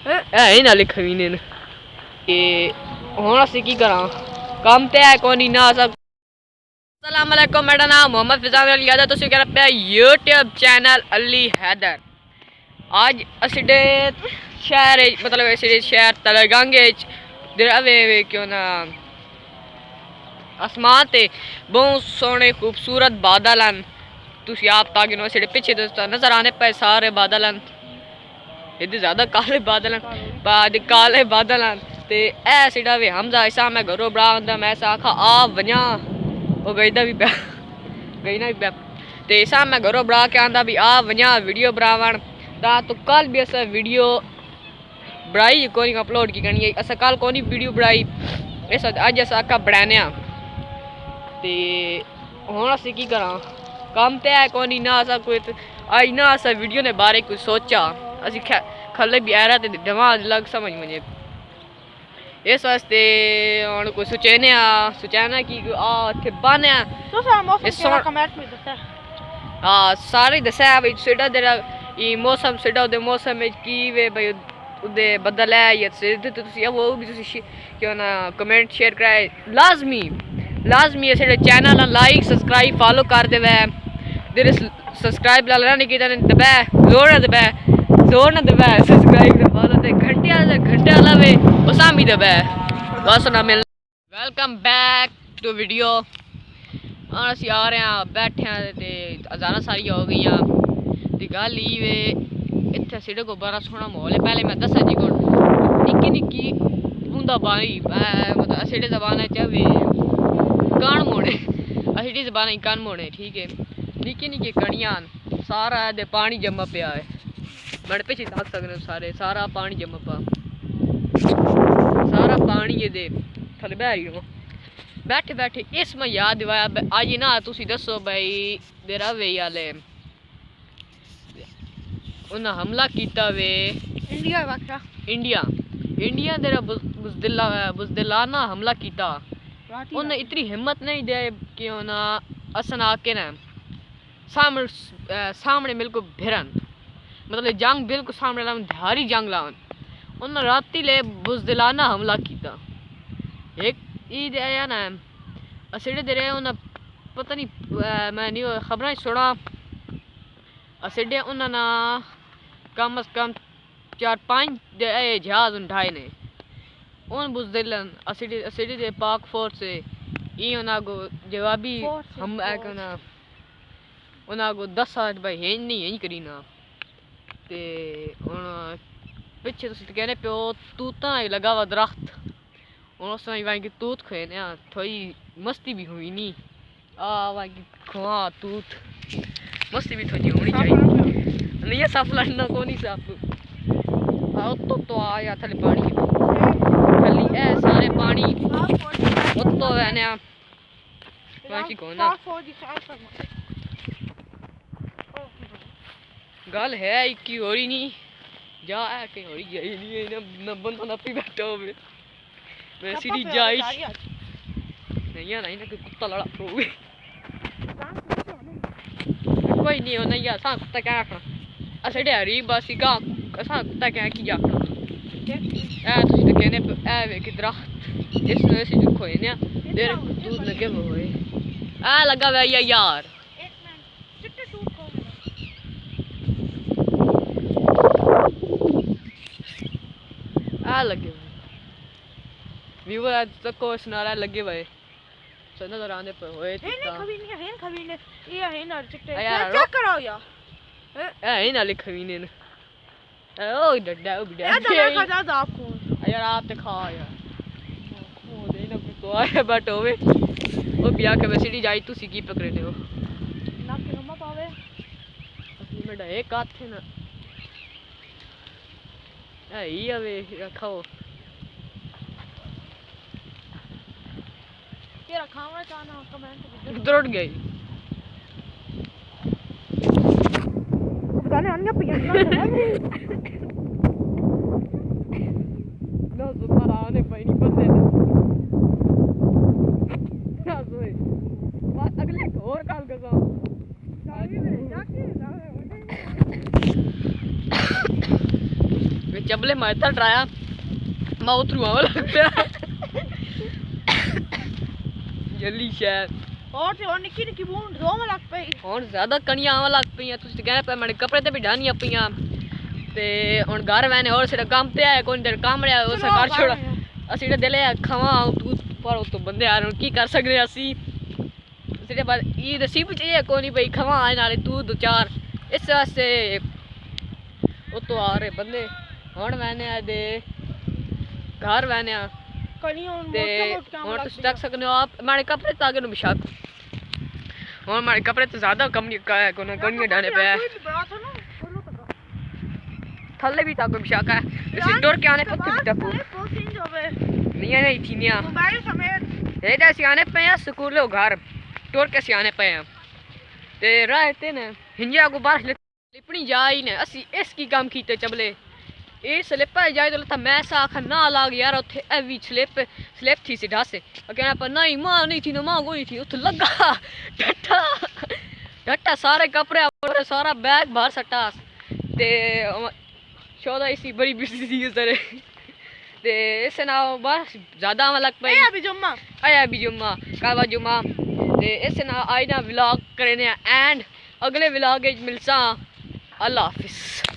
है ना लिख भी ने ते हुण असीं की करां काम ते है कोनी ना सब। अस्सलाम वालेकुम, मेरा नाम मोहम्मद फिजान अली हैदर, तुसीं कह रहे यूट्यूब चैनल अली हैदर। आज असीं शहर मतलब असीं शहर तलगंगे वे क्यों ना आसमान ते बहुत सोहने खूबसूरत बादल हैं। तुसीं आप ताकि नो असीं पिछे नजर आने पे सारे बादल हैं, इधर ज़्यादा काले बादल हैं, काले बादल हैं ते ऐ सीधा वे हमजा ऐसा मैं घरों बड़ा मैं ऐसा आखा आ वजा वो गईदा भी पे गई ना भी पे ते ऐसा मैं घरों बड़ा के आंदा भी आ वजा वीडियो बनावन ता तो कल भी अस वीडियो बनाई कोनी अपलोड की करनी अस कल कोनी वीडियो बनाई इस अज अस आका बनाने ते हुण असीं की करां काम ते है कोनी ना असा कोई अज ना अस वीडियो ने बारे कुछ सोचा असीं खल्ले भी आ रहा ते दिमाग लग समझ मुझे इस वास्ते हुण कोई सोचना कि आ इत्थे बाने हाँ सारे दस्या भाई सीधा तेरा मौसम सीधा उदे मौसम में की वे भाई उदे बदल है या सीधे तो तुसी वो भी तुसी क्यों ना कमेंट शेयर कराए लाजमी है चैनल लाइक सब्सक्राइब फॉलो कर देवे तेरे सब्सक्राइब लाना नहीं किया दबे जोर ना दबे सब्सक्राइब फॉलो ते घंटे वाला वे उसा भी दबे बस ना मिल। Welcome back to video. हाँ असी आ रहे हैं बैठे हैं ते अजाना सारी हो गई ते गल ई वे इत्थे सिड़े को बड़ा सोहना माहौल है। पहले मैं दसा जी को निक्की बूंदा बारी मतलब सिड़े जबाना च वे कान मोड़े असी जबाना कान मोड़े ठीक है निक्की कड़ियां सारा दे पानी जमा पिया है बड़े पिछे तक सकते सारे सारा पानी जमा पा सारा पानी ये दे थले बहरी हो बैठे इस में याद दिवाया आज ना तुसी दसो भाई देरा वे आले उन्हें हमला किया वे इंडिया तेरा बुजदिलाना हमला किया उन्हें इतनी हिम्मत नहीं दे कि उन्हें असन आके ना सामने बिल्कुल भिरन मतलब जंग बिल्कुल सामने लावन धारी जंग लावन उन्हें राती ले बुजदिलाना हमला किया एक ईद आया ना असीडे दे रहे उन्हें पता नहीं मैं नहीं खबर सुना असीडे उन्हें कम अज कम 4-5 जहाज उठाए ने उन बुजदिलन असीडे दे पाक फोर्स से ई उन्हें को जवाबी हम उन्हें को 10 भाई है नहीं करी ना ते उन पिछे तुम कहने प्यो तूता लगा हुआ दरख्त उस वहाँ की तूत खोए ना थोड़ी मस्ती भी हुई नहीं वहाँ की खुआ तूत मस्ती भी थोड़ी होनी चाहिए नहीं साफ लड़ना को नहीं साफ तो आया थले पानी थली है सारे पानी तो है ना की कोना गल है की हो रही नहीं जा है कहीं हो रही है नहीं ना बंदा ना पी बैठा हो मैं सीधी जाई नहीं ना कोई कुत्ता लड़ा होवे कोई नहीं हो नहीं असा कुत्ता क्या आखना असेडे हरी बस का असा कुत्ता क्या की जाखना ए तुसी तो कहने ए वे कि दरख्त इसने से जो खोए ना देर दूध लगे हुए आ लगा हुआ यार आ लगे हुए व्यूअर तक को सुनारा लगे हुए सना दराने पे होए खबी ने ये है ना चिट्टे चेक करो यार है ना लिख भी ने ओ डड्डा ओ बिड़ा ये खा जा आपको यार आप तो खा यार ओ दे ना तो आया बट होवे ओ बिया के वैसे जाई तू सीगी पकड़े हो ना के नम्मा पावे असली में एक हाथ थे ना ये अबे रखाओ तेरा खाना चाहना कमेंट दौड़ गई बताने अन्य पिया ना सुपर आने पे नहीं बंदे ना सोए अगले और काल का चबले मैं डराया मैं उतरू आवा लग पिया जल्दी शायद और ते और निक्की निक्की बूंद दो में लग पई और ज्यादा कणियां आवा लग पईयां तुसी कहने पे मेरे कपड़े ते भी ढानियां पईयां ते हुन घर मैंने और सिर्फ काम ते आया कोई देर काम रहा उस घर छोड़ा असि ते दिले खावा तू पर तो बंदे आ रहे की कर सकदे असि सिर्फ बात ई नसीब चाहिए कोनी भाई खावा आए नाले तू दो चार इस वास्ते ओ तो आ रहे बंदे हुन मैंने आ दे घर मैंने कनी और ते और तुम देख सकते हो आप हमारे कपड़े तो आगे बेशक और हमारे कपड़े तो ज्यादा कम कोने कनिया डाने पे थल्ले भी ताको बेशक है इसी डोर के आने पत्ते भी टपू नहीं थी निया मोबाइल समेत ये जैसे आने पे हैं स्कूल लो घर डोर के सियाने पे हैं ते रहते ने हिंजा को बाहर लिपनी जाई ने असि इसकी काम कीते चबले ए स्लिप जाए तो मैं साख ना लाग यार उथे एवी स्लिप थी सी ढासे कहना पर नहीं मां नहीं थी ना मां कोई थी उथे लगा डट्टा डट्टा सारे कपड़े सारा बैग बाहर सट्टा ते शोदा इसी बड़ी बिजी थी सर ते इससे ना बस ज्यादा आवा लग पई आया भी जुम्मा कावा जुम्मा ते इससे ना आज ना व्लॉग करने एंड अगले व्लॉग में मिलसा अल्लाह हाफिज।